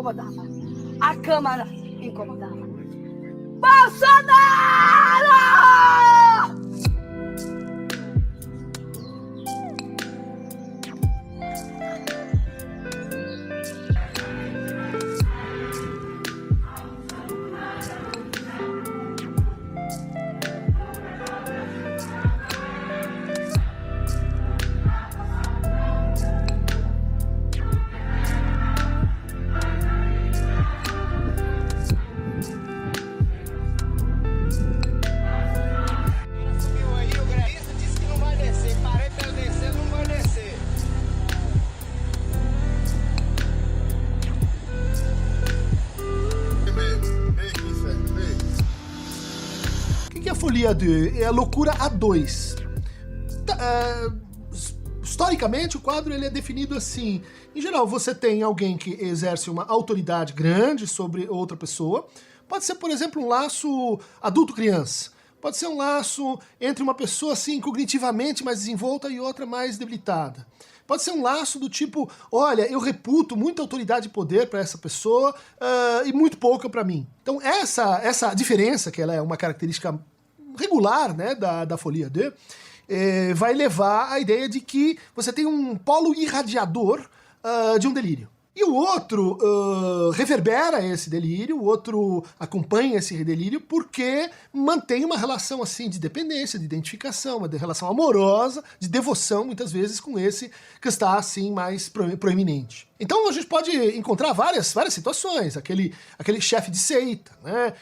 incomodava. A Câmara incomodava. Bolsonaro! Folia 2 é a loucura A2. Historicamente, o quadro ele é definido assim. Em geral, você tem alguém que exerce uma autoridade grande sobre outra pessoa. Pode ser, por exemplo, um laço adulto-criança. Pode ser um laço entre uma pessoa assim, cognitivamente mais desenvolta e outra mais debilitada. Pode ser um laço do tipo, olha, eu reputo muita autoridade e poder para essa pessoa e muito pouca para mim. Então essa diferença, que ela é uma característica regular, né, da Folia 2, vai levar à ideia de que você tem um polo irradiador de um delírio. E o outro reverbera esse delírio, o outro acompanha esse delírio porque mantém uma relação assim de dependência, de identificação, uma relação amorosa, de devoção, muitas vezes, com esse que está assim mais proeminente. Então a gente pode encontrar várias situações, aquele chefe de seita, né,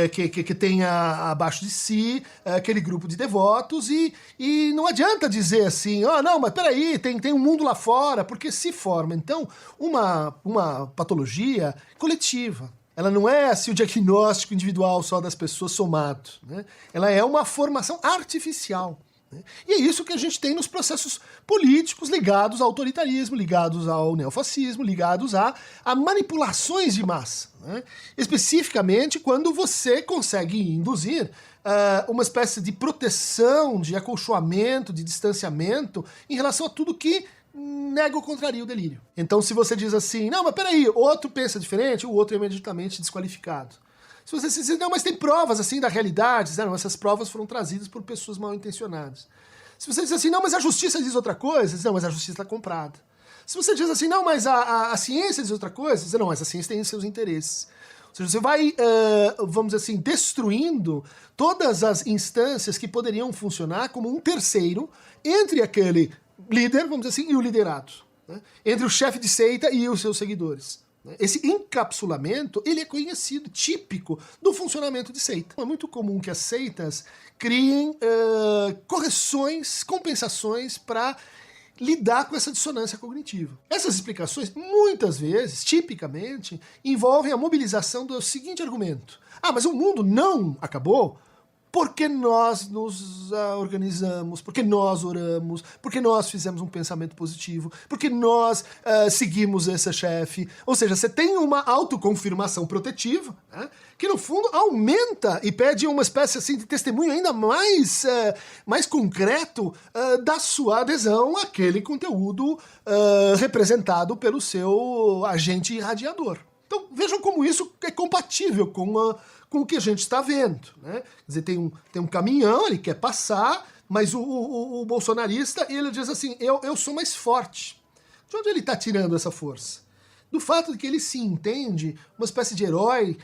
que tem abaixo de si aquele grupo de devotos e não adianta dizer assim, não, mas peraí, tem um mundo lá fora, porque se forma então uma patologia coletiva. Ela não é assim o diagnóstico individual só das pessoas somado, né? Ela é uma formação artificial. E é isso que a gente tem nos processos políticos ligados ao autoritarismo, ligados ao neofascismo, ligados a manipulações de massa, né? Especificamente quando você consegue induzir uma espécie de proteção, de acolchoamento, de distanciamento em relação a tudo que nega ou contraria o delírio. Então se você diz assim, não, mas peraí, outro pensa diferente, o outro é imediatamente desqualificado. Se você diz, não, mas tem provas assim da realidade, não, essas provas foram trazidas por pessoas mal intencionadas. Se você diz assim, não, mas a justiça diz outra coisa, não, mas a justiça está comprada. Se você diz assim, não, mas a ciência diz outra coisa, não, mas a ciência tem os seus interesses. Ou seja, você vai, vamos dizer assim, destruindo todas as instâncias que poderiam funcionar como um terceiro entre aquele líder, vamos dizer assim, e o liderado, né? Entre o chefe de seita e os seus seguidores. Esse encapsulamento, ele é conhecido, típico do funcionamento de seita. É muito comum que as seitas criem correções, compensações para lidar com essa dissonância cognitiva. Essas explicações, muitas vezes, tipicamente, envolvem a mobilização do seguinte argumento. Mas o mundo não acabou porque nós nos organizamos, porque nós oramos, porque nós fizemos um pensamento positivo, porque nós seguimos esse chefe. Ou seja, você tem uma autoconfirmação protetiva, né, que no fundo aumenta e pede uma espécie assim, de testemunho ainda mais concreto da sua adesão àquele conteúdo representado pelo seu agente irradiador. Então vejam como isso é compatível com o que a gente está vendo, né? Quer dizer, tem um caminhão, ele quer passar, mas o bolsonarista, ele diz assim, eu sou mais forte. De onde ele está tirando essa força? Do fato de que ele se entende uma espécie de herói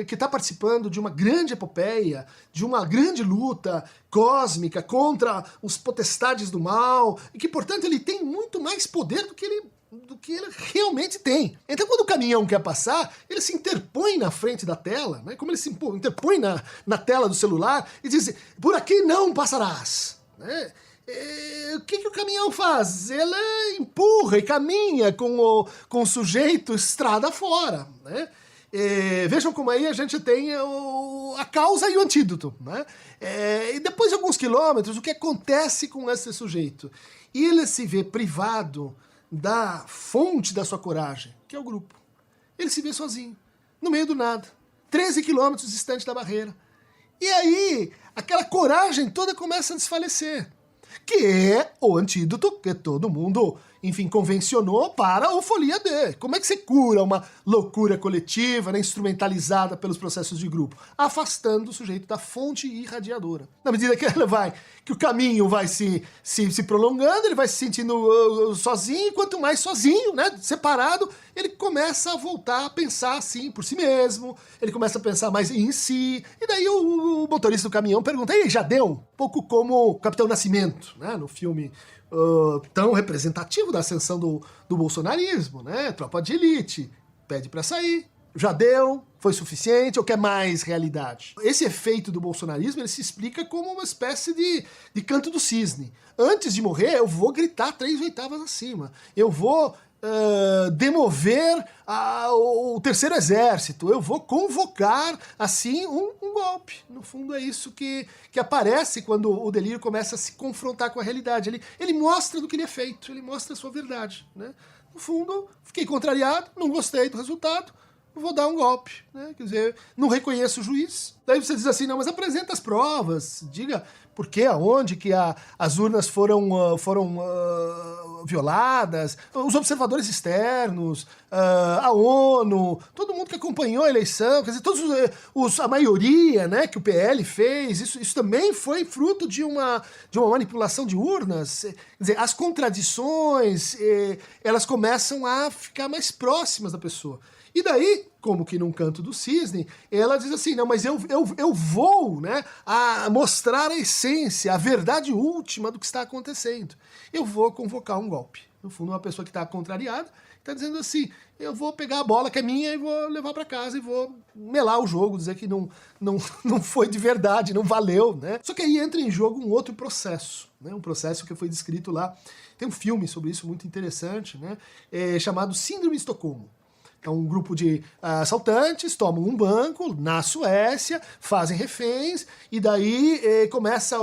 que está participando de uma grande epopeia, de uma grande luta cósmica contra os potestades do mal, e que, portanto, ele tem muito mais poder do que ele realmente tem. Então quando o caminhão quer passar, ele se interpõe na frente da tela, né? Como ele se interpõe na tela do celular e diz, por aqui não passarás, né? O que o caminhão faz? Ele empurra e caminha com o sujeito estrada fora, né? Vejam como aí a gente tem a causa e o antídoto, né? E depois de alguns quilômetros, o que acontece com esse sujeito? Ele se vê privado da fonte da sua coragem, que é o grupo. Ele se vê sozinho, no meio do nada, 13 quilômetros distante da barreira. E aí, aquela coragem toda começa a desfalecer, que é o antídoto que todo mundo enfim, convencionou para a folia D. Como é que você cura uma loucura coletiva, né, instrumentalizada pelos processos de grupo? Afastando o sujeito da fonte irradiadora. Na medida que o caminho vai se prolongando, ele vai se sentindo sozinho, e quanto mais sozinho, né, separado, ele começa a voltar a pensar assim por si mesmo, ele começa a pensar mais em si, e daí o motorista do caminhão pergunta: "E aí, já deu?" Um pouco como o Capitão Nascimento, né, no filme tão representativo da ascensão do bolsonarismo, né? Tropa de Elite, pede pra sair, já deu, foi suficiente, ou quer mais realidade? Esse efeito do bolsonarismo, ele se explica como uma espécie de canto do cisne. Antes de morrer, eu vou gritar 3/8 acima, eu vou demover o terceiro exército, eu vou convocar, assim, um golpe. No fundo é isso que aparece quando o delírio começa a se confrontar com a realidade. Ele mostra do que ele é feito, ele mostra a sua verdade, né? No fundo, fiquei contrariado, não gostei do resultado, vou dar um golpe, né? Quer dizer, não reconheço o juiz. Daí você diz assim: não, mas apresenta as provas, diga por que, aonde que as urnas foram violadas, os observadores externos, a ONU, todo mundo que acompanhou a eleição, quer dizer, a maioria, né, que o PL fez, isso também foi fruto de uma manipulação de urnas. Quer dizer, as contradições, elas começam a ficar mais próximas da pessoa. E daí, como que num canto do cisne, ela diz assim: não, mas eu vou, né, a mostrar a essência, a verdade última do que está acontecendo. Eu vou convocar um golpe. No fundo, uma pessoa que está contrariada está dizendo assim: eu vou pegar a bola que é minha e vou levar para casa e vou melar o jogo, dizer que não foi de verdade, não valeu, né? Só que aí entra em jogo um outro processo, né? Um processo que foi descrito lá. Tem um filme sobre isso muito interessante, né? Chamado Síndrome de Estocolmo. Então, um grupo de assaltantes tomam um banco na Suécia, fazem reféns, e daí começa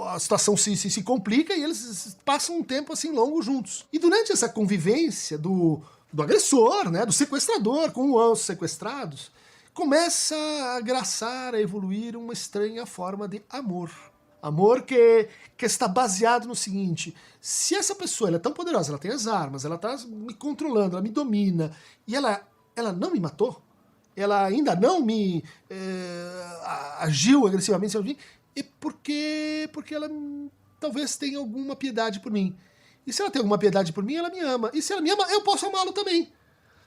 a situação se complica e eles passam um tempo assim longo juntos. E durante essa convivência do agressor, né, do sequestrador com os sequestrados, começa a graçar, a evoluir uma estranha forma de amor. Amor que está baseado no seguinte: se essa pessoa ela é tão poderosa, ela tem as armas, ela está me controlando, ela me domina, e ela não me matou, ela ainda não me agiu agressivamente, é porque ela talvez tenha alguma piedade por mim. E se ela tem alguma piedade por mim, ela me ama. E se ela me ama, eu posso amá-lo também.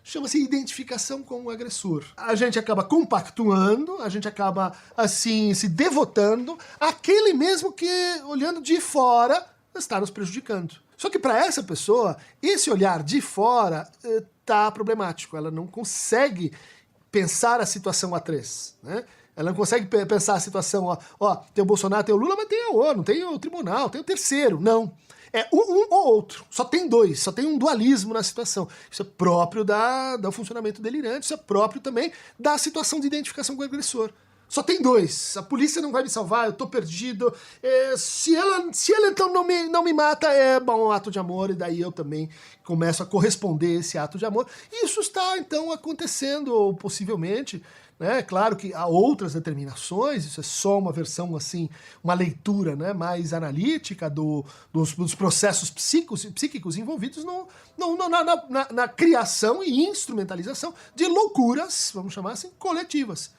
Chama-se identificação com o agressor. A gente acaba compactuando, a gente acaba, assim, se devotando àquele mesmo que, olhando de fora, está nos prejudicando. Só que para essa pessoa, esse olhar de fora tá problemático. Ela não consegue pensar a situação a três, né? Ela não consegue pensar a situação, ó, tem o Bolsonaro, tem o Lula, mas tem a ONU, tem o tribunal, tem o terceiro. Não. É um ou outro. Só tem dois, só tem um dualismo na situação. Isso é próprio do funcionamento delirante, isso é próprio também da situação de identificação com o agressor. Só tem dois. A polícia não vai me salvar, eu tô perdido. Se ela então não me mata, é bom, um ato de amor, e daí eu também começo a corresponder a esse ato de amor. E isso está, então, acontecendo, ou possivelmente, né? Claro que há outras determinações, isso é só uma versão, assim, uma leitura, né, mais analítica dos processos psíquicos envolvidos na criação e instrumentalização de loucuras, vamos chamar assim, coletivas.